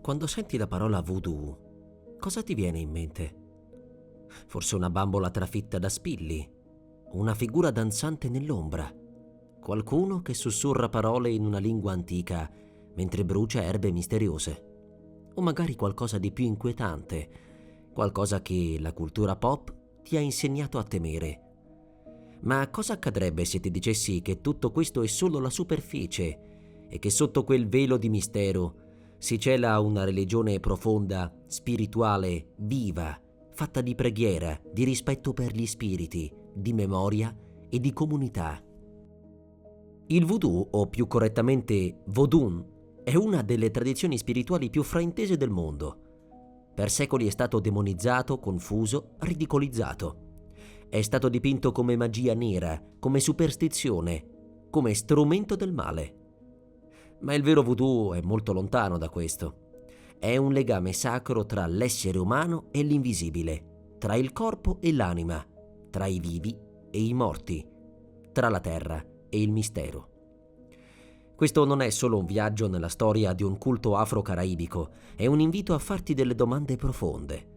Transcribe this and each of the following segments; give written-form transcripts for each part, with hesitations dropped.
Quando senti la parola voodoo, cosa ti viene in mente? Forse una bambola trafitta da spilli? Una figura danzante nell'ombra? Qualcuno che sussurra parole in una lingua antica mentre brucia erbe misteriose? O magari qualcosa di più inquietante, qualcosa che la cultura pop ti ha insegnato a temere? Ma cosa accadrebbe se ti dicessi che tutto questo è solo la superficie e che sotto quel velo di mistero si cela una religione profonda, spirituale, viva, fatta di preghiera, di rispetto per gli spiriti, di memoria e di comunità? Il voodoo, o più correttamente Vodun, è una delle tradizioni spirituali più fraintese del mondo. Per secoli è stato demonizzato, confuso, ridicolizzato. È stato dipinto come magia nera, come superstizione, come strumento del male. Ma il vero voodoo è molto lontano da questo. È un legame sacro tra l'essere umano e l'invisibile, tra il corpo e l'anima, tra i vivi e i morti, tra la terra e il mistero. Questo non è solo un viaggio nella storia di un culto afro-caraibico, è un invito a farti delle domande profonde.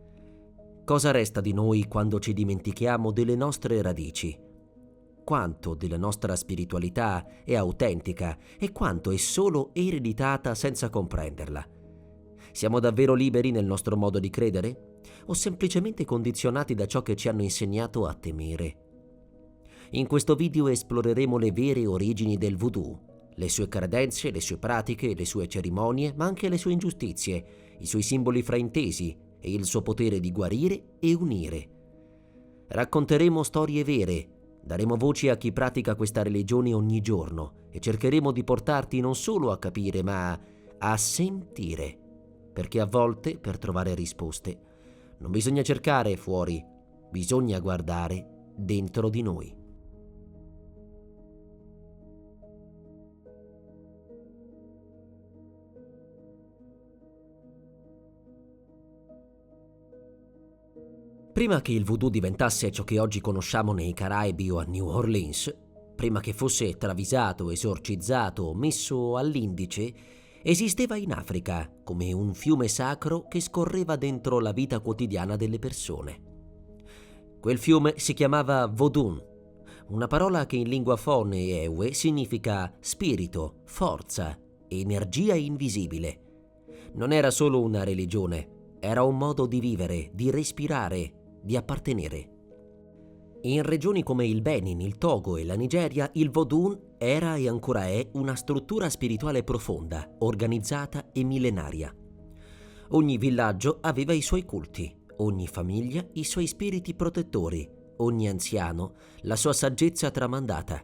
Cosa resta di noi quando ci dimentichiamo delle nostre radici? Quanto della nostra spiritualità è autentica e quanto è solo ereditata senza comprenderla? Siamo davvero liberi nel nostro modo di credere? O semplicemente condizionati da ciò che ci hanno insegnato a temere? In questo video esploreremo le vere origini del voodoo, le sue credenze, le sue pratiche, le sue cerimonie, ma anche le sue ingiustizie, i suoi simboli fraintesi e il suo potere di guarire e unire. Racconteremo storie vere, daremo voce a chi pratica questa religione ogni giorno e cercheremo di portarti non solo a capire, ma a sentire, perché a volte, per trovare risposte, non bisogna cercare fuori, bisogna guardare dentro di noi. Prima che il voodoo diventasse ciò che oggi conosciamo nei Caraibi o a New Orleans, prima che fosse travisato, esorcizzato o messo all'indice, esisteva in Africa come un fiume sacro che scorreva dentro la vita quotidiana delle persone. Quel fiume si chiamava Vodun, una parola che in lingua Fon e Ewe significa spirito, forza, energia invisibile. Non era solo una religione, era un modo di vivere, di respirare, di appartenere. In regioni come il Benin, il Togo e la Nigeria, il Vodun era e ancora è una struttura spirituale profonda, organizzata e millenaria. Ogni villaggio aveva i suoi culti, ogni famiglia i suoi spiriti protettori, ogni anziano la sua saggezza tramandata.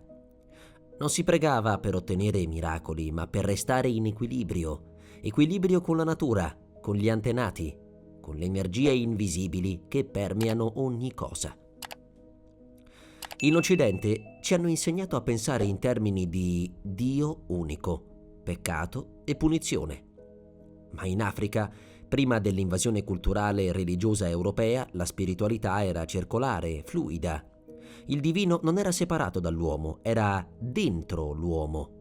Non si pregava per ottenere miracoli, ma per restare in equilibrio con la natura, con gli antenati, con le energie invisibili che permeano ogni cosa. In Occidente ci hanno insegnato a pensare in termini di Dio unico, peccato e punizione. Ma in Africa, prima dell'invasione culturale e religiosa europea, la spiritualità era circolare, fluida. Il divino non era separato dall'uomo, era dentro l'uomo.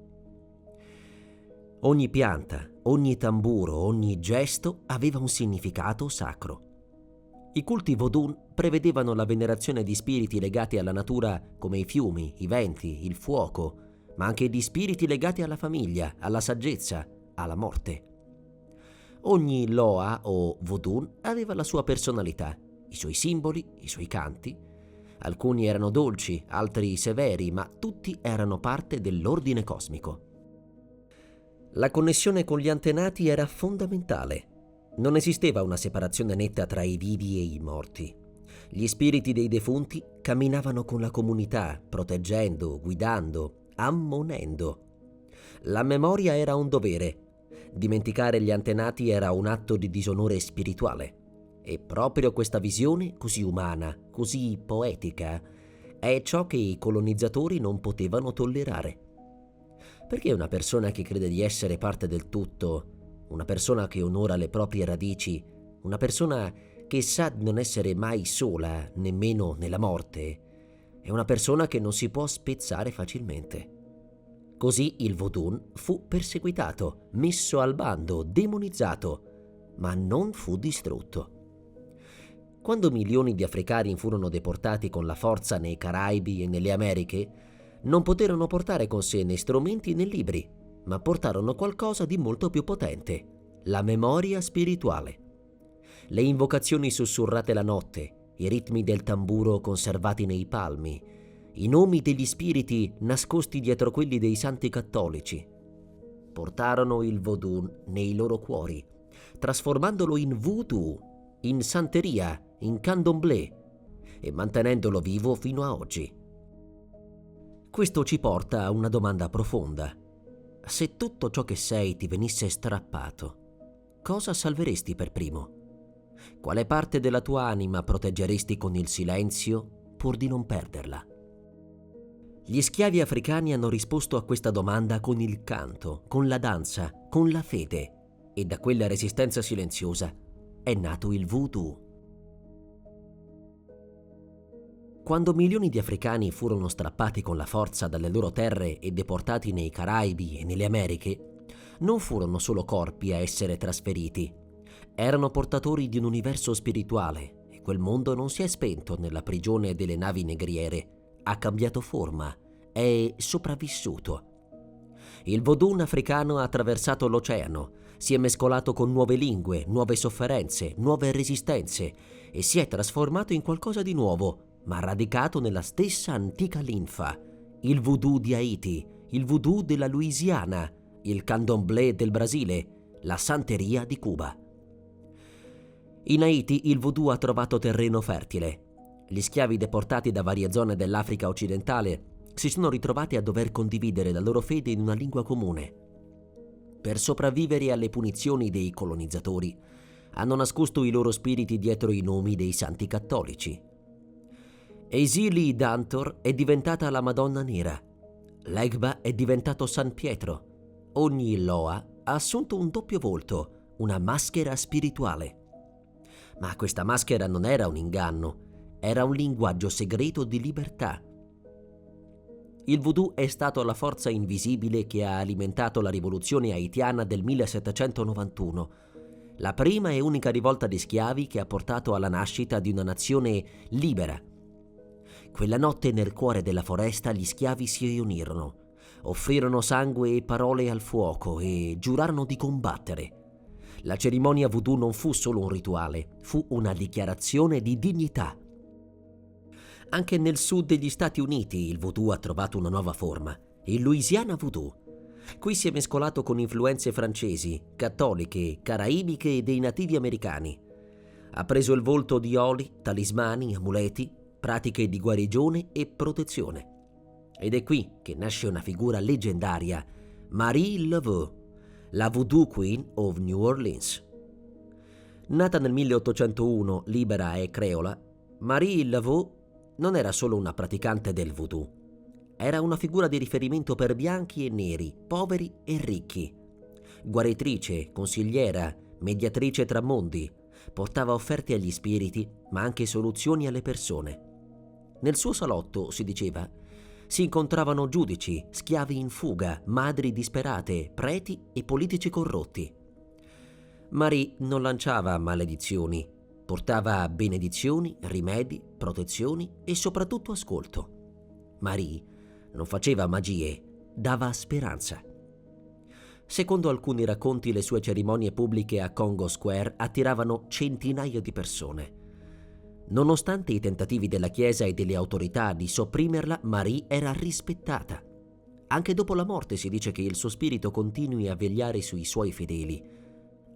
Ogni pianta, ogni tamburo, ogni gesto aveva un significato sacro. I culti Vodun prevedevano la venerazione di spiriti legati alla natura come i fiumi, i venti, il fuoco, ma anche di spiriti legati alla famiglia, alla saggezza, alla morte. Ogni Loa o Vodun aveva la sua personalità, i suoi simboli, i suoi canti. Alcuni erano dolci, altri severi, ma tutti erano parte dell'ordine cosmico. La connessione con gli antenati era fondamentale. Non esisteva una separazione netta tra i vivi e i morti. Gli spiriti dei defunti camminavano con la comunità, proteggendo, guidando, ammonendo. La memoria era un dovere. Dimenticare gli antenati era un atto di disonore spirituale. E proprio questa visione, così umana, così poetica, è ciò che i colonizzatori non potevano tollerare. Perché una persona che crede di essere parte del tutto, una persona che onora le proprie radici, una persona che sa di non essere mai sola, nemmeno nella morte, è una persona che non si può spezzare facilmente. Così il Vodun fu perseguitato, messo al bando, demonizzato, ma non fu distrutto. Quando milioni di africani furono deportati con la forza nei Caraibi e nelle Americhe, non poterono portare con sé né strumenti né libri, ma portarono qualcosa di molto più potente: la memoria spirituale. Le invocazioni sussurrate la notte, i ritmi del tamburo conservati nei palmi, i nomi degli spiriti nascosti dietro quelli dei santi cattolici, portarono il vodù nei loro cuori, trasformandolo in voodoo, in santeria, in candomblé e mantenendolo vivo fino a oggi. Questo ci porta a una domanda profonda. Se tutto ciò che sei ti venisse strappato, cosa salveresti per primo? Quale parte della tua anima proteggeresti con il silenzio pur di non perderla? Gli schiavi africani hanno risposto a questa domanda con il canto, con la danza, con la fede, e da quella resistenza silenziosa è nato il voodoo. Quando milioni di africani furono strappati con la forza dalle loro terre e deportati nei Caraibi e nelle Americhe, non furono solo corpi a essere trasferiti. Erano portatori di un universo spirituale e quel mondo non si è spento nella prigione delle navi negriere. Ha cambiato forma, è sopravvissuto. Il vodun africano ha attraversato l'oceano, si è mescolato con nuove lingue, nuove sofferenze, nuove resistenze e si è trasformato in qualcosa di nuovo, ma radicato nella stessa antica linfa: il voodoo di Haiti, il voodoo della Louisiana, il candomblé del Brasile, la santeria di Cuba. In Haiti il voodoo ha trovato terreno fertile. Gli schiavi deportati da varie zone dell'Africa occidentale si sono ritrovati a dover condividere la loro fede in una lingua comune. Per sopravvivere alle punizioni dei colonizzatori, hanno nascosto i loro spiriti dietro i nomi dei santi cattolici. Esili Dantor è diventata la Madonna Nera. Legba è diventato San Pietro. Ogni Loa ha assunto un doppio volto, una maschera spirituale. Ma questa maschera non era un inganno, era un linguaggio segreto di libertà. Il voodoo è stato la forza invisibile che ha alimentato la rivoluzione haitiana del 1791, la prima e unica rivolta di schiavi che ha portato alla nascita di una nazione libera. Quella notte nel cuore della foresta gli schiavi si riunirono, offrirono sangue e parole al fuoco e giurarono di combattere. La cerimonia voodoo non fu solo un rituale, fu una dichiarazione di dignità. Anche nel sud degli Stati Uniti il voodoo ha trovato una nuova forma, il Louisiana Voodoo. Qui si è mescolato con influenze francesi, cattoliche, caraibiche e dei nativi americani. Ha preso il volto di oli, talismani, amuleti, pratiche di guarigione e protezione. Ed è qui che nasce una figura leggendaria, Marie Laveau, la Voodoo Queen of New Orleans. Nata nel 1801, libera e creola, Marie Laveau non era solo una praticante del voodoo, era una figura di riferimento per bianchi e neri, poveri e ricchi. Guaritrice, consigliera, mediatrice tra mondi, portava offerte agli spiriti, ma anche soluzioni alle persone. Nel suo salotto, si diceva, si incontravano giudici, schiavi in fuga, madri disperate, preti e politici corrotti. Marie non lanciava maledizioni, portava benedizioni, rimedi, protezioni e soprattutto ascolto. Marie non faceva magie, dava speranza. Secondo alcuni racconti, le sue cerimonie pubbliche a Congo Square attiravano centinaia di persone. Nonostante i tentativi della Chiesa e delle autorità di sopprimerla, Marie era rispettata. Anche dopo la morte si dice che il suo spirito continui a vegliare sui suoi fedeli.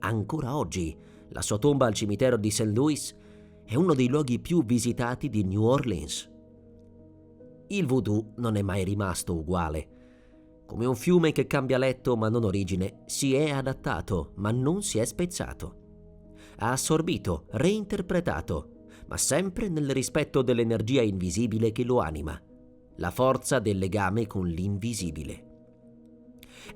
Ancora oggi, la sua tomba al cimitero di St. Louis è uno dei luoghi più visitati di New Orleans. Il voodoo non è mai rimasto uguale. Come un fiume che cambia letto ma non origine, si è adattato ma non si è spezzato. Ha assorbito, reinterpretato, ma sempre nel rispetto dell'energia invisibile che lo anima, la forza del legame con l'invisibile.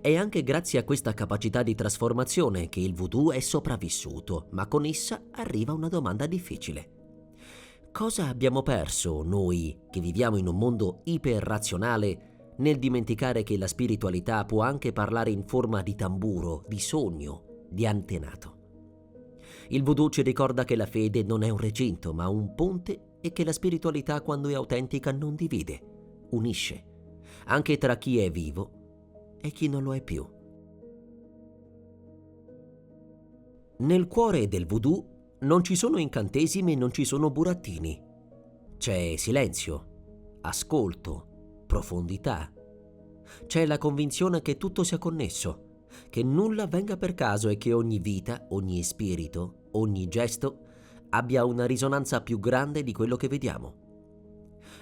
È anche grazie a questa capacità di trasformazione che il voodoo è sopravvissuto, ma con essa arriva una domanda difficile. Cosa abbiamo perso noi che viviamo in un mondo iperrazionale nel dimenticare che la spiritualità può anche parlare in forma di tamburo, di sogno, di antenato? Il voodoo ci ricorda che la fede non è un recinto, ma un ponte e che la spiritualità, quando è autentica, non divide, unisce, anche tra chi è vivo e chi non lo è più. Nel cuore del voodoo non ci sono incantesimi e non ci sono burattini. C'è silenzio, ascolto, profondità. C'è la convinzione che tutto sia connesso, che nulla avvenga per caso e che ogni vita, ogni spirito, ogni gesto abbia una risonanza più grande di quello che vediamo.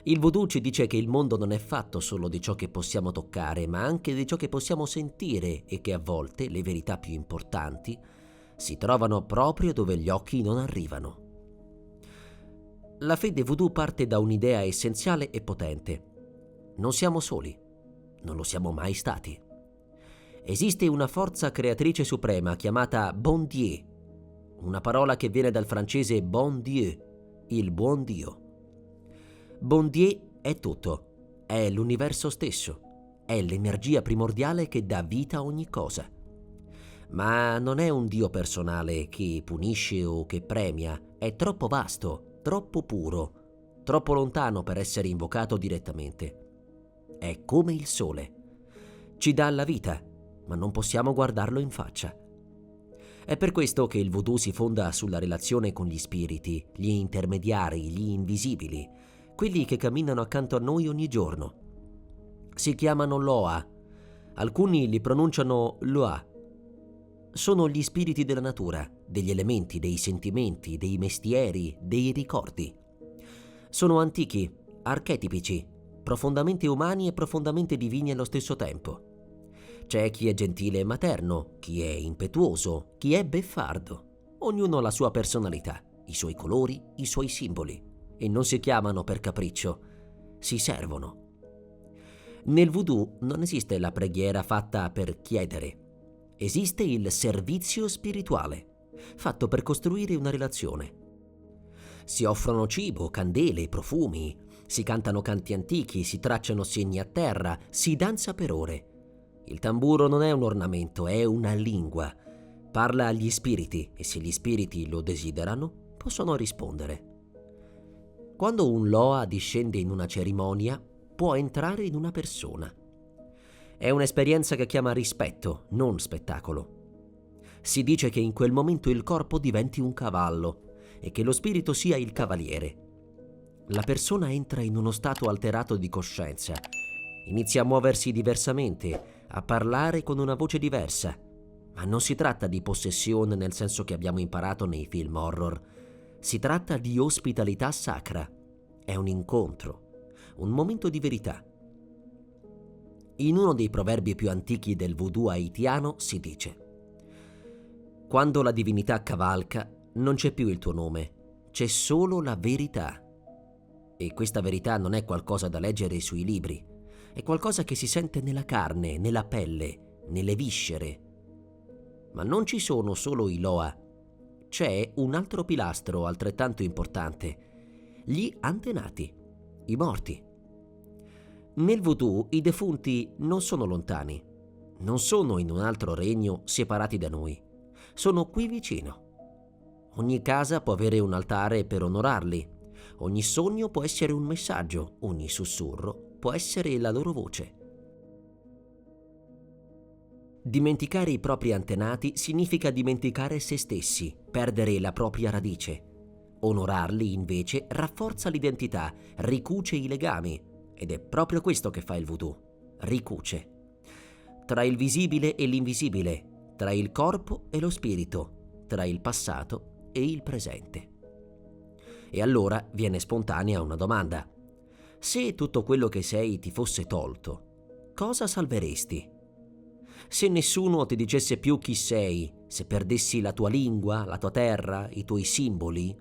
Il voodoo ci dice che il mondo non è fatto solo di ciò che possiamo toccare, ma anche di ciò che possiamo sentire e che a volte le verità più importanti si trovano proprio dove gli occhi non arrivano. La fede voodoo parte da un'idea essenziale e potente. Non siamo soli, non lo siamo mai stati. Esiste una forza creatrice suprema chiamata Bon Dieu, una parola che viene dal francese Bon Dieu, il buon Dio. Bon Dieu è tutto, è l'universo stesso, è l'energia primordiale che dà vita a ogni cosa. Ma non è un Dio personale che punisce o che premia, è troppo vasto, troppo puro, troppo lontano per essere invocato direttamente. È come il sole. Ci dà la vita, ma non possiamo guardarlo in faccia. È per questo che il voodoo si fonda sulla relazione con gli spiriti, gli intermediari, gli invisibili, quelli che camminano accanto a noi ogni giorno. Si chiamano Loa, alcuni li pronunciano Loa. Sono gli spiriti della natura, degli elementi, dei sentimenti, dei mestieri, dei ricordi. Sono antichi, archetipici, profondamente umani e profondamente divini allo stesso tempo. C'è chi è gentile e materno, chi è impetuoso, chi è beffardo. Ognuno ha la sua personalità, i suoi colori, i suoi simboli. E non si chiamano per capriccio, si servono. Nel voodoo non esiste la preghiera fatta per chiedere. Esiste il servizio spirituale, fatto per costruire una relazione. Si offrono cibo, candele, profumi, si cantano canti antichi, si tracciano segni a terra, si danza per ore. Il tamburo non è un ornamento, è una lingua. Parla agli spiriti e se gli spiriti lo desiderano, possono rispondere. Quando un Loa discende in una cerimonia, può entrare in una persona. È un'esperienza che chiama rispetto, non spettacolo. Si dice che in quel momento il corpo diventi un cavallo e che lo spirito sia il cavaliere. La persona entra in uno stato alterato di coscienza, inizia a muoversi diversamente, a parlare con una voce diversa. Ma non si tratta di possessione nel senso che abbiamo imparato nei film horror. Si tratta di ospitalità sacra. È un incontro, un momento di verità. In uno dei proverbi più antichi del voodoo haitiano si dice: quando la divinità cavalca, non c'è più il tuo nome, c'è solo la verità. E questa verità non è qualcosa da leggere sui libri, è qualcosa che si sente nella carne, nella pelle, nelle viscere. Ma non ci sono solo i Loa. C'è un altro pilastro altrettanto importante: gli antenati, i morti. Nel voodoo i defunti non sono lontani, non sono in un altro regno separati da noi, sono qui vicino. Ogni casa può avere un altare per onorarli, ogni sogno può essere un messaggio, ogni sussurro può essere la loro voce. Dimenticare i propri antenati significa dimenticare se stessi, perdere la propria radice. Onorarli, invece, rafforza l'identità, ricuce i legami, ed è proprio questo che fa il voodoo, ricuce. Tra il visibile e l'invisibile, tra il corpo e lo spirito, tra il passato e il presente. E allora viene spontanea una domanda: se tutto quello che sei ti fosse tolto, cosa salveresti? Se nessuno ti dicesse più chi sei, se perdessi la tua lingua, la tua terra, i tuoi simboli,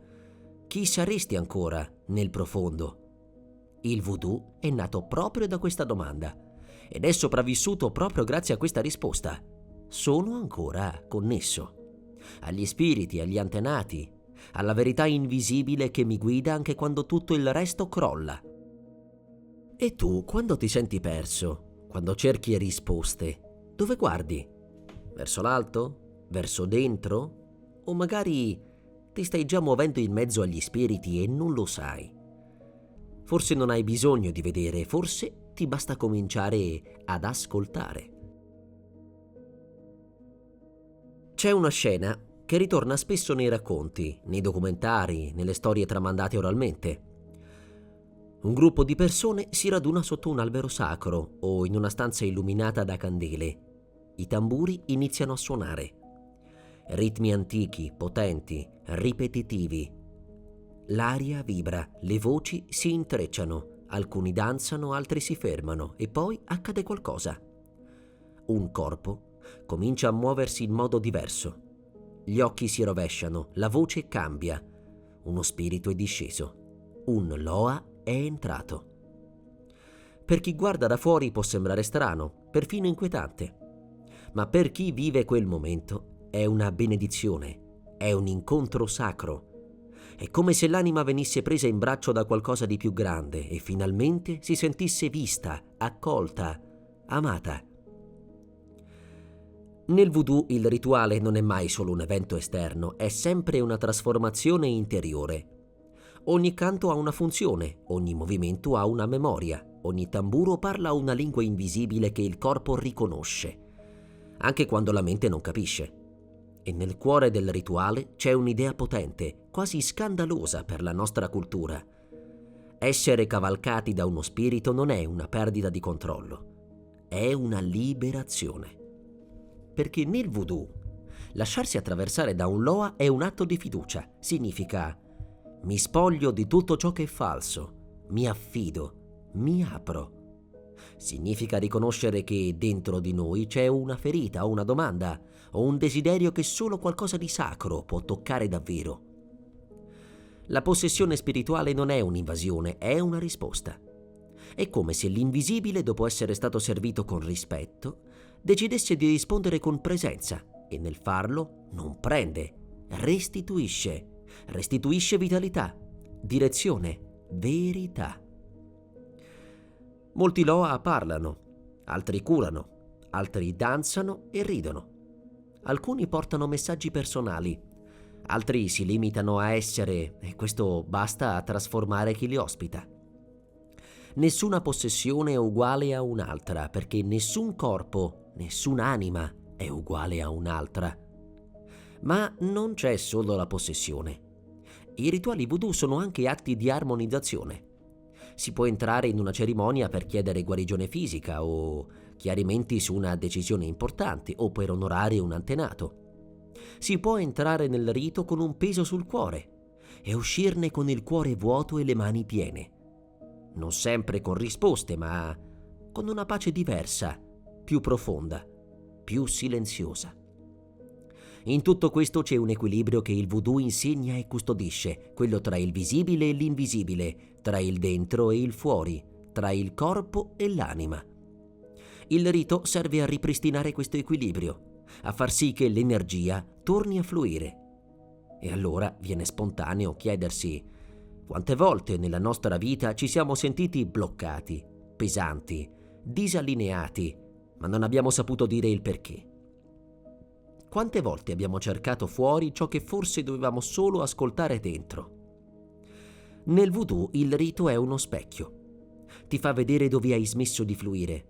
chi saresti ancora nel profondo? Il voodoo è nato proprio da questa domanda ed è sopravvissuto proprio grazie a questa risposta. Sono ancora connesso agli spiriti, agli antenati, alla verità invisibile che mi guida anche quando tutto il resto crolla. E tu, quando ti senti perso, quando cerchi risposte, dove guardi? Verso l'alto? Verso dentro? O magari Ti stai già muovendo in mezzo agli spiriti e non lo sai. Forse non hai bisogno di vedere, forse ti basta cominciare ad ascoltare. C'è una scena che ritorna spesso nei racconti, nei documentari, nelle storie tramandate oralmente. Un gruppo di persone si raduna sotto un albero sacro o in una stanza illuminata da candele. I tamburi iniziano a suonare. Ritmi antichi, potenti, ripetitivi. L'aria vibra, le voci si intrecciano, alcuni danzano, altri si fermano e poi accade qualcosa. Un corpo comincia a muoversi in modo diverso. Gli occhi si rovesciano, la voce cambia. Uno spirito è disceso. Un Loa è entrato. Per chi guarda da fuori può sembrare strano, perfino inquietante. Ma per chi vive quel momento è una benedizione, è un incontro sacro. È come se l'anima venisse presa in braccio da qualcosa di più grande e finalmente si sentisse vista, accolta, amata. Nel voodoo il rituale non è mai solo un evento esterno, è sempre una trasformazione interiore. Ogni canto ha una funzione, ogni movimento ha una memoria, ogni tamburo parla una lingua invisibile che il corpo riconosce, anche quando la mente non capisce. E nel cuore del rituale c'è un'idea potente, quasi scandalosa per la nostra cultura. Essere cavalcati da uno spirito non è una perdita di controllo, è una liberazione. Perché nel voodoo lasciarsi attraversare da un Loa è un atto di fiducia, significa mi spoglio di tutto ciò che è falso, mi affido, mi apro. Significa riconoscere che dentro di noi c'è una ferita o una domanda o un desiderio che solo qualcosa di sacro può toccare davvero. La possessione spirituale non è un'invasione, è una risposta. È come se l'invisibile, dopo essere stato servito con rispetto, decidesse di rispondere con presenza e nel farlo non prende, restituisce vitalità, direzione, verità. Molti Loa parlano, altri curano, altri danzano e ridono. Alcuni portano messaggi personali, altri si limitano a essere e questo basta a trasformare chi li ospita. Nessuna possessione è uguale a un'altra, perché nessun corpo, nessuna anima è uguale a un'altra. Ma non c'è solo la possessione. I rituali voodoo sono anche atti di armonizzazione. Si può entrare in una cerimonia per chiedere guarigione fisica o chiarimenti su una decisione importante o per onorare un antenato. Si può entrare nel rito con un peso sul cuore e uscirne con il cuore vuoto e le mani piene. Non sempre con risposte, ma con una pace diversa, più profonda, più silenziosa. In tutto questo c'è un equilibrio che il voodoo insegna e custodisce, quello tra il visibile e l'invisibile, tra il dentro e il fuori, tra il corpo e l'anima. Il rito serve a ripristinare questo equilibrio, a far sì che l'energia torni a fluire. E allora viene spontaneo chiedersi: quante volte nella nostra vita ci siamo sentiti bloccati, pesanti, disallineati, ma non abbiamo saputo dire il perché? Quante volte abbiamo cercato fuori ciò che forse dovevamo solo ascoltare dentro? Nel voodoo il rito è uno specchio. Ti fa vedere dove hai smesso di fluire,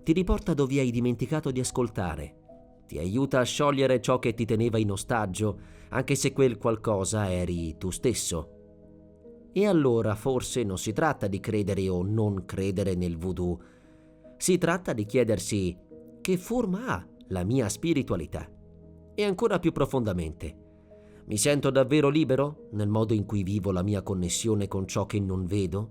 ti riporta dove hai dimenticato di ascoltare, ti aiuta a sciogliere ciò che ti teneva in ostaggio, anche se quel qualcosa eri tu stesso. E allora forse non si tratta di credere o non credere nel voodoo, si tratta di chiedersi: che forma ha la mia spiritualità? E ancora più profondamente: mi sento davvero libero nel modo in cui vivo la mia connessione con ciò che non vedo?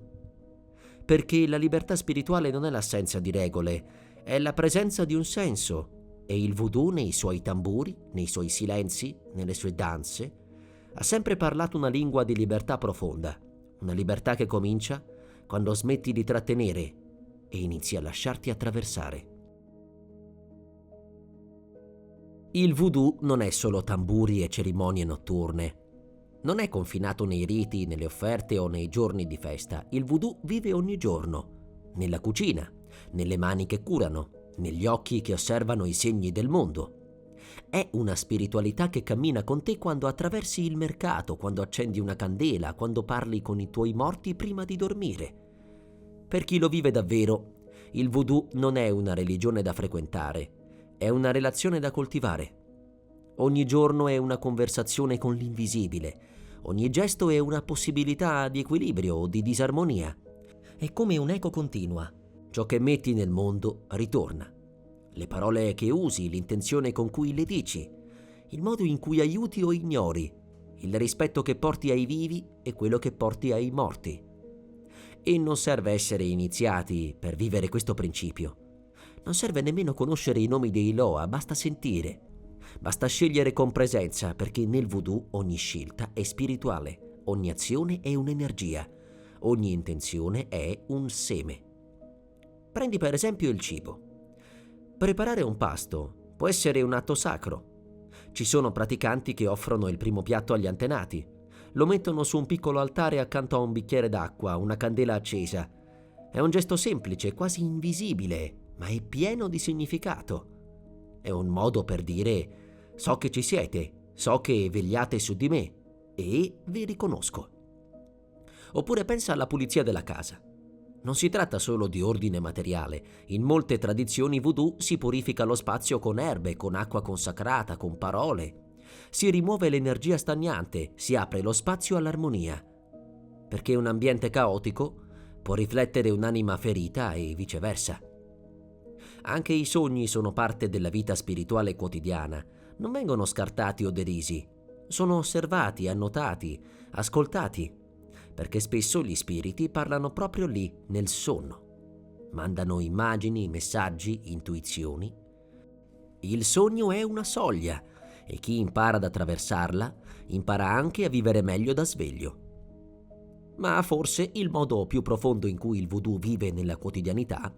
Perché la libertà spirituale non è l'assenza di regole, è la presenza di un senso, e il voodoo nei suoi tamburi, nei suoi silenzi, nelle sue danze, ha sempre parlato una lingua di libertà profonda, una libertà che comincia quando smetti di trattenere e inizi a lasciarti attraversare. Il voodoo non è solo tamburi e cerimonie notturne. Non è confinato nei riti, nelle offerte o nei giorni di festa. Il voodoo vive ogni giorno, nella cucina, nelle mani che curano, negli occhi che osservano i segni del mondo. È una spiritualità che cammina con te quando attraversi il mercato, quando accendi una candela, quando parli con i tuoi morti prima di dormire. Per chi lo vive davvero, il voodoo non è una religione da frequentare, è una relazione da coltivare. Ogni giorno è una conversazione con l'invisibile, ogni gesto è una possibilità di equilibrio o di disarmonia. È come un'eco continua. Ciò che metti nel mondo ritorna. Le parole che usi, l'intenzione con cui le dici, il modo in cui aiuti o ignori, il rispetto che porti ai vivi e quello che porti ai morti. E non serve essere iniziati per vivere questo principio. Non serve nemmeno conoscere i nomi dei Loa, basta sentire. Basta scegliere con presenza, perché nel voodoo ogni scelta è spirituale, ogni azione è un'energia, ogni intenzione è un seme. Prendi per esempio il cibo. Preparare un pasto può essere un atto sacro. Ci sono praticanti che offrono il primo piatto agli antenati, lo mettono su un piccolo altare accanto a un bicchiere d'acqua, una candela accesa. È un gesto semplice, quasi invisibile, ma è pieno di significato. È un modo per dire: so che ci siete, so che vegliate su di me e vi riconosco. Oppure pensa alla pulizia della casa. Non si tratta solo di ordine materiale. In molte tradizioni voodoo si purifica lo spazio con erbe, con acqua consacrata, con parole. Si rimuove l'energia stagnante, si apre lo spazio all'armonia. Perché un ambiente caotico può riflettere un'anima ferita e viceversa. Anche i sogni sono parte della vita spirituale quotidiana. Non vengono scartati o derisi. Sono osservati, annotati, ascoltati, perché spesso gli spiriti parlano proprio lì, nel sonno. Mandano immagini, messaggi, intuizioni. Il sogno è una soglia e chi impara ad attraversarla impara anche a vivere meglio da sveglio. Ma forse il modo più profondo in cui il voodoo vive nella quotidianità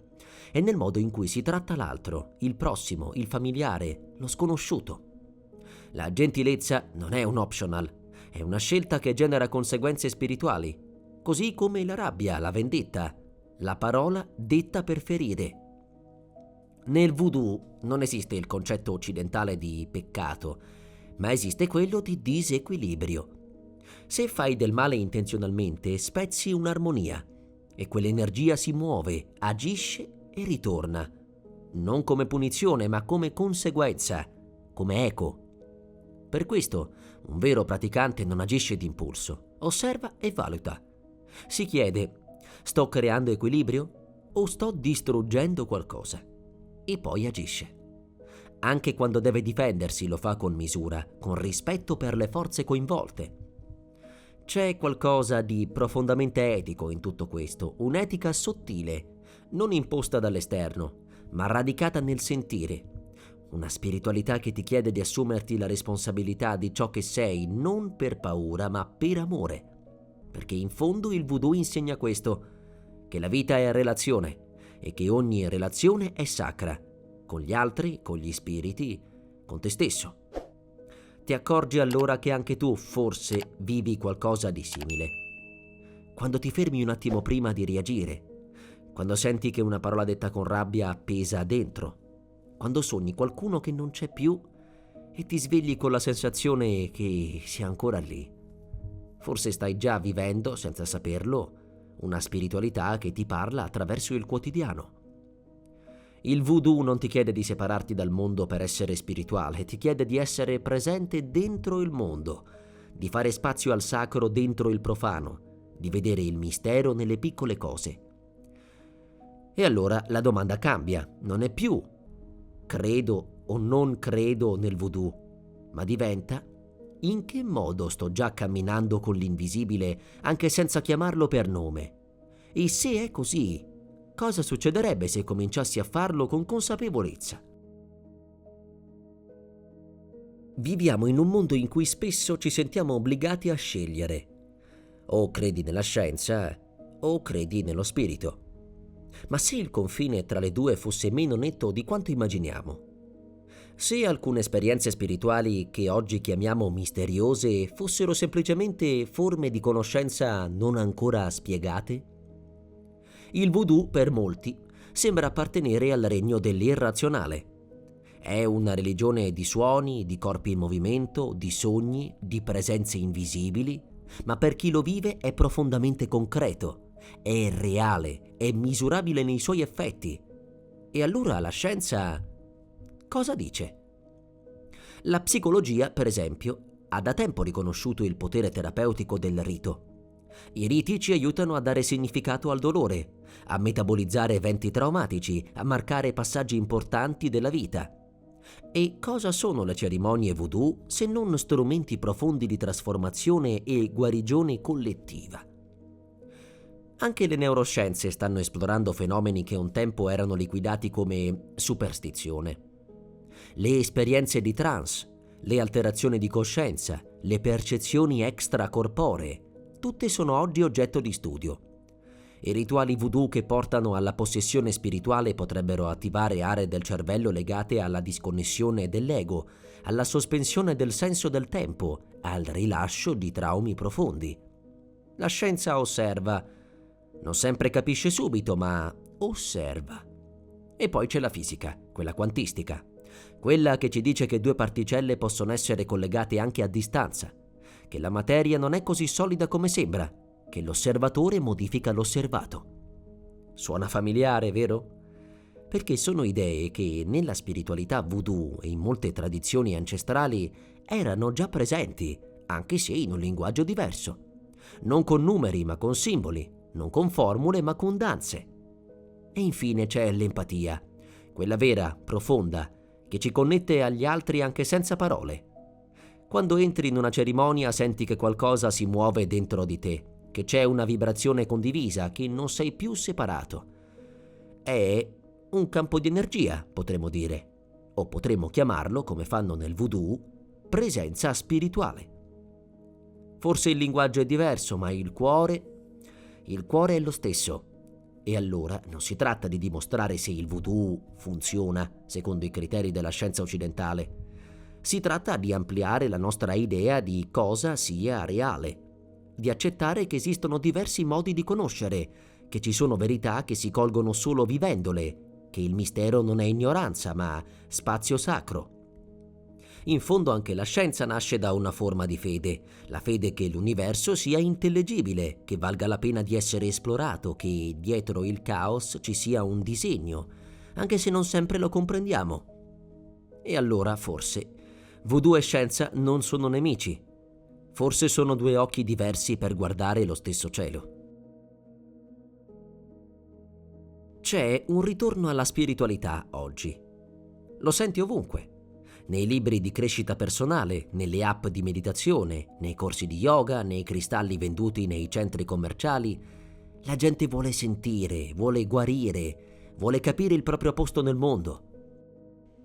è nel modo in cui si tratta l'altro, il prossimo, il familiare, lo sconosciuto. La gentilezza non è un optional, è una scelta che genera conseguenze spirituali, così come la rabbia, la vendetta, la parola detta per ferire. Nel voodoo non esiste il concetto occidentale di peccato, ma esiste quello di disequilibrio. Se fai del male intenzionalmente, spezzi un'armonia e quell'energia si muove, agisce e ritorna, non come punizione, ma come conseguenza, come eco. Per questo un vero praticante non agisce d'impulso, osserva e valuta. Si chiede: sto creando equilibrio o sto distruggendo qualcosa? E poi agisce. Anche quando deve difendersi lo fa con misura, con rispetto per le forze coinvolte. C'è qualcosa di profondamente etico in tutto questo, un'etica sottile, non imposta dall'esterno, ma radicata nel sentire. Una spiritualità che ti chiede di assumerti la responsabilità di ciò che sei, non per paura, ma per amore. Perché in fondo il voodoo insegna questo, che la vita è relazione e che ogni relazione è sacra, con gli altri, con gli spiriti, con te stesso. Ti accorgi allora che anche tu forse vivi qualcosa di simile. Quando ti fermi un attimo prima di reagire, quando senti che una parola detta con rabbia pesa dentro, quando sogni qualcuno che non c'è più e ti svegli con la sensazione che sia ancora lì. Forse stai già vivendo, senza saperlo, una spiritualità che ti parla attraverso il quotidiano. Il voodoo non ti chiede di separarti dal mondo per essere spirituale, ti chiede di essere presente dentro il mondo, di fare spazio al sacro dentro il profano, di vedere il mistero nelle piccole cose. E allora la domanda cambia, non è più credo o non credo nel voodoo, ma diventa: in che modo sto già camminando con l'invisibile anche senza chiamarlo per nome? E se è così, cosa succederebbe se cominciassi a farlo con consapevolezza? Viviamo in un mondo in cui spesso ci sentiamo obbligati a scegliere. O credi nella scienza o credi nello spirito. Ma se il confine tra le due fosse meno netto di quanto immaginiamo? Se alcune esperienze spirituali che oggi chiamiamo misteriose fossero semplicemente forme di conoscenza non ancora spiegate? Il voodoo, per molti, sembra appartenere al regno dell'irrazionale. È una religione di suoni, di corpi in movimento, di sogni, di presenze invisibili, ma per chi lo vive è profondamente concreto, è reale, è misurabile nei suoi effetti. E allora la scienza cosa dice? La psicologia, per esempio, ha da tempo riconosciuto il potere terapeutico del rito. I riti ci aiutano a dare significato al dolore, a metabolizzare eventi traumatici, a marcare passaggi importanti della vita. E cosa sono le cerimonie voodoo se non strumenti profondi di trasformazione e guarigione collettiva? Anche le neuroscienze stanno esplorando fenomeni che un tempo erano liquidati come superstizione. Le esperienze di trance, le alterazioni di coscienza, le percezioni extracorporee, tutte sono oggi oggetto di studio. I rituali voodoo che portano alla possessione spirituale potrebbero attivare aree del cervello legate alla disconnessione dell'ego, alla sospensione del senso del tempo, al rilascio di traumi profondi. La scienza osserva. Non sempre capisce subito, ma osserva. E poi c'è la fisica, quella quantistica, quella che ci dice che due particelle possono essere collegate anche a distanza, che la materia non è così solida come sembra, che l'osservatore modifica l'osservato. Suona familiare, vero? Perché sono idee che nella spiritualità voodoo e in molte tradizioni ancestrali erano già presenti, anche se in un linguaggio diverso. Non con numeri, ma con simboli, non con formule, ma con danze. E infine c'è l'empatia, quella vera, profonda, che ci connette agli altri anche senza parole. Quando entri in una cerimonia senti che qualcosa si muove dentro di te, che c'è una vibrazione condivisa, che non sei più separato. È un campo di energia, potremmo dire, o potremmo chiamarlo, come fanno nel voodoo, presenza spirituale. Forse il linguaggio è diverso, ma il cuore è lo stesso. E allora non si tratta di dimostrare se il voodoo funziona secondo i criteri della scienza occidentale. Si tratta di ampliare la nostra idea di cosa sia reale, di accettare che esistono diversi modi di conoscere, che ci sono verità che si colgono solo vivendole, che il mistero non è ignoranza, ma spazio sacro. In fondo anche la scienza nasce da una forma di fede, la fede che l'universo sia intellegibile, che valga la pena di essere esplorato, che dietro il caos ci sia un disegno, anche se non sempre lo comprendiamo. E allora, forse, voodoo e scienza non sono nemici. Forse sono due occhi diversi per guardare lo stesso cielo. C'è un ritorno alla spiritualità oggi. Lo senti ovunque. Nei libri di crescita personale, nelle app di meditazione, nei corsi di yoga, nei cristalli venduti nei centri commerciali. La gente vuole sentire, vuole guarire, vuole capire il proprio posto nel mondo.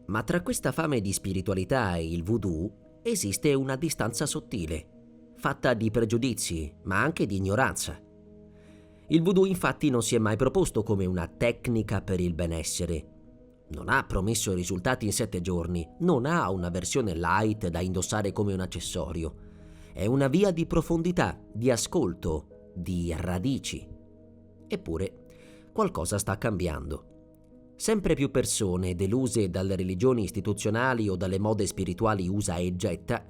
Ma tra questa fame di spiritualità e il voodoo esiste una distanza sottile, fatta di pregiudizi, ma anche di ignoranza. Il voodoo infatti non si è mai proposto come una tecnica per il benessere. Non ha promesso risultati in 7 giorni, non ha una versione light da indossare come un accessorio. È una via di profondità, di ascolto, di radici. Eppure, qualcosa sta cambiando. Sempre più persone, deluse dalle religioni istituzionali o dalle mode spirituali usa e getta,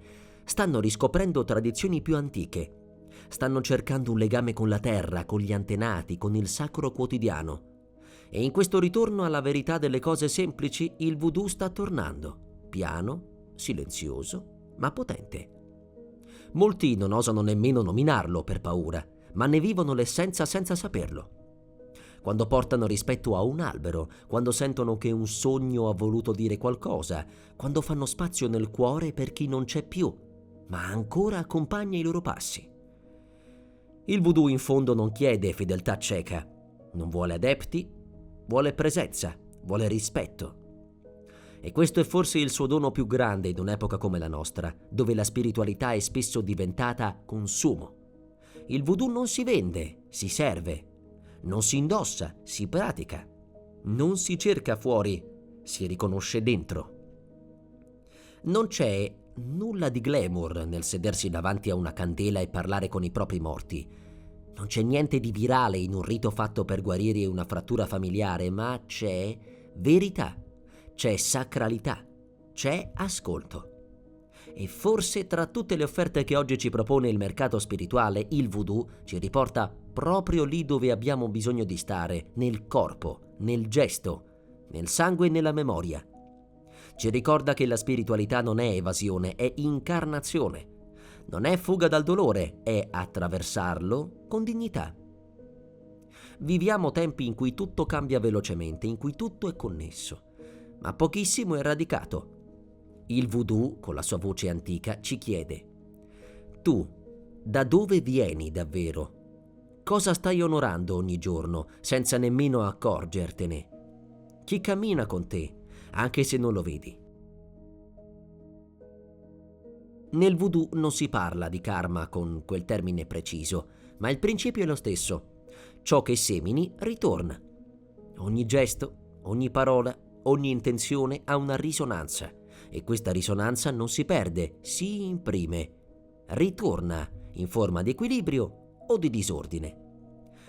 stanno riscoprendo tradizioni più antiche. Stanno cercando un legame con la terra, con gli antenati, con il sacro quotidiano. E in questo ritorno alla verità delle cose semplici, il voodoo sta tornando, piano, silenzioso, ma potente. Molti non osano nemmeno nominarlo per paura, ma ne vivono l'essenza senza saperlo. Quando portano rispetto a un albero, quando sentono che un sogno ha voluto dire qualcosa, quando fanno spazio nel cuore per chi non c'è più, ma ancora accompagna i loro passi. Il voodoo in fondo non chiede fedeltà cieca, non vuole adepti, vuole presenza, vuole rispetto. E questo è forse il suo dono più grande in un'epoca come la nostra, dove la spiritualità è spesso diventata consumo. Il voodoo non si vende, si serve. Non si indossa, si pratica. Non si cerca fuori, si riconosce dentro. Non c'è nulla di glamour nel sedersi davanti a una candela e parlare con i propri morti. Non c'è niente di virale in un rito fatto per guarire una frattura familiare, ma c'è verità, c'è sacralità, c'è ascolto. E forse tra tutte le offerte che oggi ci propone il mercato spirituale, il voodoo ci riporta proprio lì dove abbiamo bisogno di stare, nel corpo, nel gesto, nel sangue e nella memoria. Ci ricorda che la spiritualità non è evasione, è incarnazione. Non è fuga dal dolore, è attraversarlo con dignità. Viviamo tempi in cui tutto cambia velocemente, in cui tutto è connesso, ma pochissimo è radicato. Il voodoo, con la sua voce antica, ci chiede: tu, da dove vieni davvero? Cosa stai onorando ogni giorno, senza nemmeno accorgertene? Chi cammina con te, anche se non lo vedi? Nel voodoo non si parla di karma con quel termine preciso, ma il principio è lo stesso. Ciò che semini ritorna. Ogni gesto, ogni parola, ogni intenzione ha una risonanza. E questa risonanza non si perde, si imprime, ritorna in forma di equilibrio o di disordine.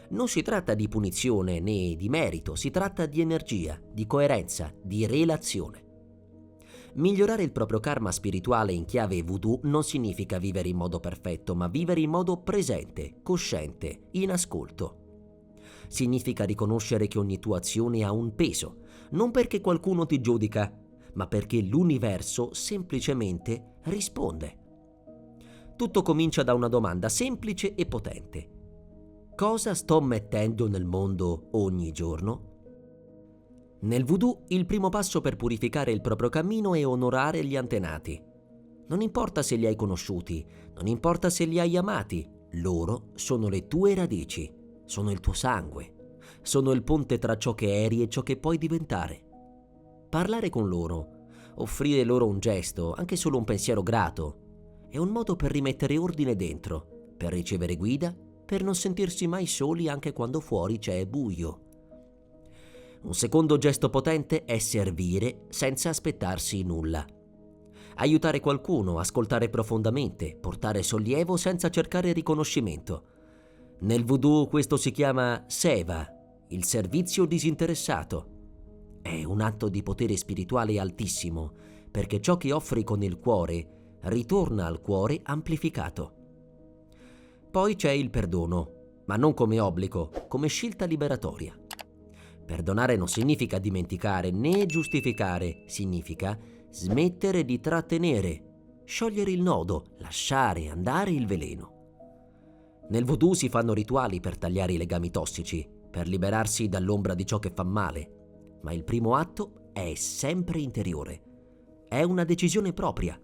Non si tratta di punizione né di merito, si tratta di energia, di coerenza, di relazione. Migliorare il proprio karma spirituale in chiave voodoo non significa vivere in modo perfetto, ma vivere in modo presente, cosciente, in ascolto. Significa riconoscere che ogni tua azione ha un peso, non perché qualcuno ti giudica, ma perché l'universo semplicemente risponde. Tutto comincia da una domanda semplice e potente. Cosa sto mettendo nel mondo ogni giorno? Nel voodoo il primo passo per purificare il proprio cammino è onorare gli antenati. Non importa se li hai conosciuti, non importa se li hai amati, loro sono le tue radici, sono il tuo sangue, sono il ponte tra ciò che eri e ciò che puoi diventare. Parlare con loro, offrire loro un gesto, anche solo un pensiero grato, è un modo per rimettere ordine dentro, per ricevere guida, per non sentirsi mai soli anche quando fuori c'è buio. Un secondo gesto potente è servire senza aspettarsi nulla. Aiutare qualcuno, ascoltare profondamente, portare sollievo senza cercare riconoscimento. Nel voodoo questo si chiama seva, il servizio disinteressato. È un atto di potere spirituale altissimo, perché ciò che offri con il cuore ritorna al cuore amplificato. Poi c'è il perdono, ma non come obbligo, come scelta liberatoria. Perdonare non significa dimenticare né giustificare, significa smettere di trattenere, sciogliere il nodo, lasciare andare il veleno. Nel voodoo si fanno rituali per tagliare i legami tossici, per liberarsi dall'ombra di ciò che fa male, ma il primo atto è sempre interiore. È una decisione propria.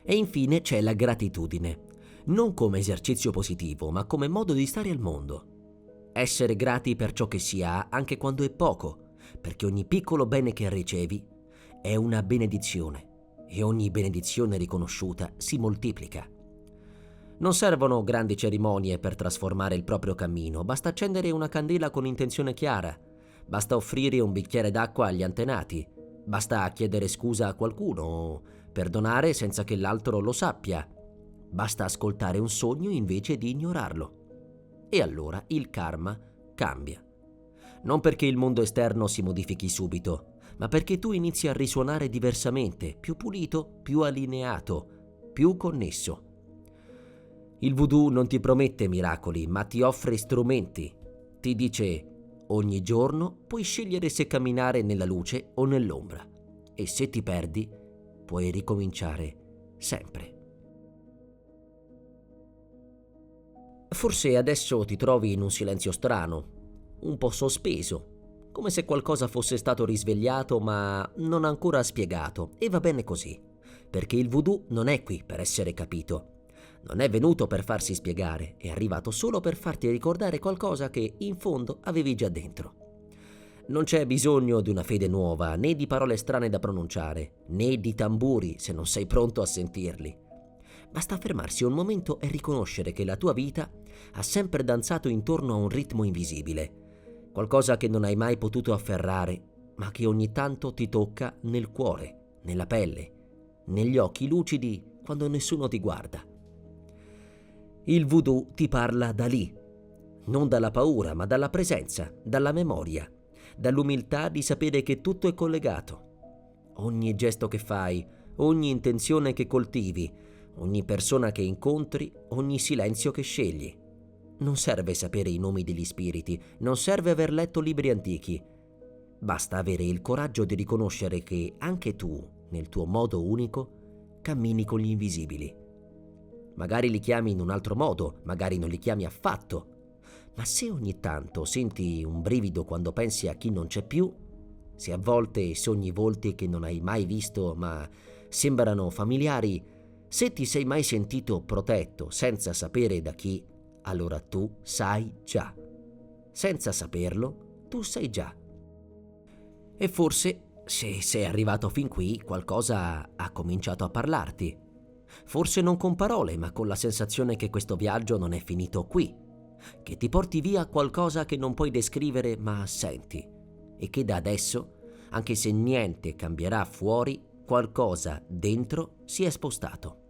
E infine c'è la gratitudine, non come esercizio positivo, ma come modo di stare al mondo. Essere grati per ciò che si ha anche quando è poco, perché ogni piccolo bene che ricevi è una benedizione e ogni benedizione riconosciuta si moltiplica. Non servono grandi cerimonie per trasformare il proprio cammino, basta accendere una candela con intenzione chiara, basta offrire un bicchiere d'acqua agli antenati, basta chiedere scusa a qualcuno o perdonare senza che l'altro lo sappia, basta ascoltare un sogno invece di ignorarlo. E allora il karma cambia. Non perché il mondo esterno si modifichi subito, ma perché tu inizi a risuonare diversamente, più pulito, più allineato, più connesso. Il voodoo non ti promette miracoli, ma ti offre strumenti. Ti dice: ogni giorno puoi scegliere se camminare nella luce o nell'ombra. E se ti perdi, puoi ricominciare sempre. Forse adesso ti trovi in un silenzio strano, un po' sospeso, come se qualcosa fosse stato risvegliato ma non ancora spiegato, e va bene così, perché il voodoo non è qui per essere capito. Non è venuto per farsi spiegare, è arrivato solo per farti ricordare qualcosa che in fondo avevi già dentro. Non c'è bisogno di una fede nuova, né di parole strane da pronunciare, né di tamburi se non sei pronto a sentirli. Basta fermarsi un momento e riconoscere che la tua vita ha sempre danzato intorno a un ritmo invisibile, qualcosa che non hai mai potuto afferrare, ma che ogni tanto ti tocca nel cuore, nella pelle, negli occhi lucidi quando nessuno ti guarda. Il voodoo ti parla da lì, non dalla paura, ma dalla presenza, dalla memoria, dall'umiltà di sapere che tutto è collegato. Ogni gesto che fai, ogni intenzione che coltivi, ogni persona che incontri, ogni silenzio che scegli. Non serve sapere i nomi degli spiriti, non serve aver letto libri antichi. Basta avere il coraggio di riconoscere che anche tu, nel tuo modo unico, cammini con gli invisibili. Magari li chiami in un altro modo, magari non li chiami affatto, ma se ogni tanto senti un brivido quando pensi a chi non c'è più, se a volte sogni volti che non hai mai visto ma sembrano familiari, se ti sei mai sentito protetto senza sapere da chi, allora tu sai già. Senza saperlo, tu sai già. E forse, se sei arrivato fin qui, qualcosa ha cominciato a parlarti. Forse non con parole, ma con la sensazione che questo viaggio non è finito qui, che ti porti via qualcosa che non puoi descrivere ma senti, e che da adesso, anche se niente cambierà fuori, qualcosa dentro si è spostato.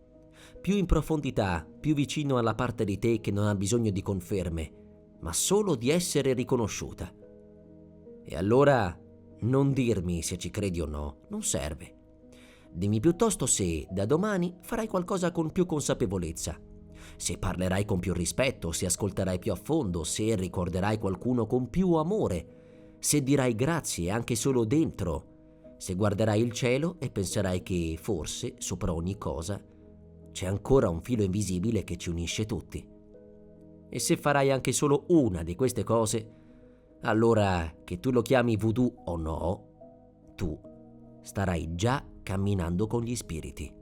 Più in profondità, più vicino alla parte di te che non ha bisogno di conferme, ma solo di essere riconosciuta. E allora non dirmi se ci credi o no, non serve. Dimmi piuttosto se da domani farai qualcosa con più consapevolezza, se parlerai con più rispetto, se ascolterai più a fondo, se ricorderai qualcuno con più amore, se dirai grazie anche solo dentro, se guarderai il cielo e penserai che forse, sopra ogni cosa, c'è ancora un filo invisibile che ci unisce tutti. E se farai anche solo una di queste cose, allora, che tu lo chiami voodoo o no, tu starai già camminando con gli spiriti.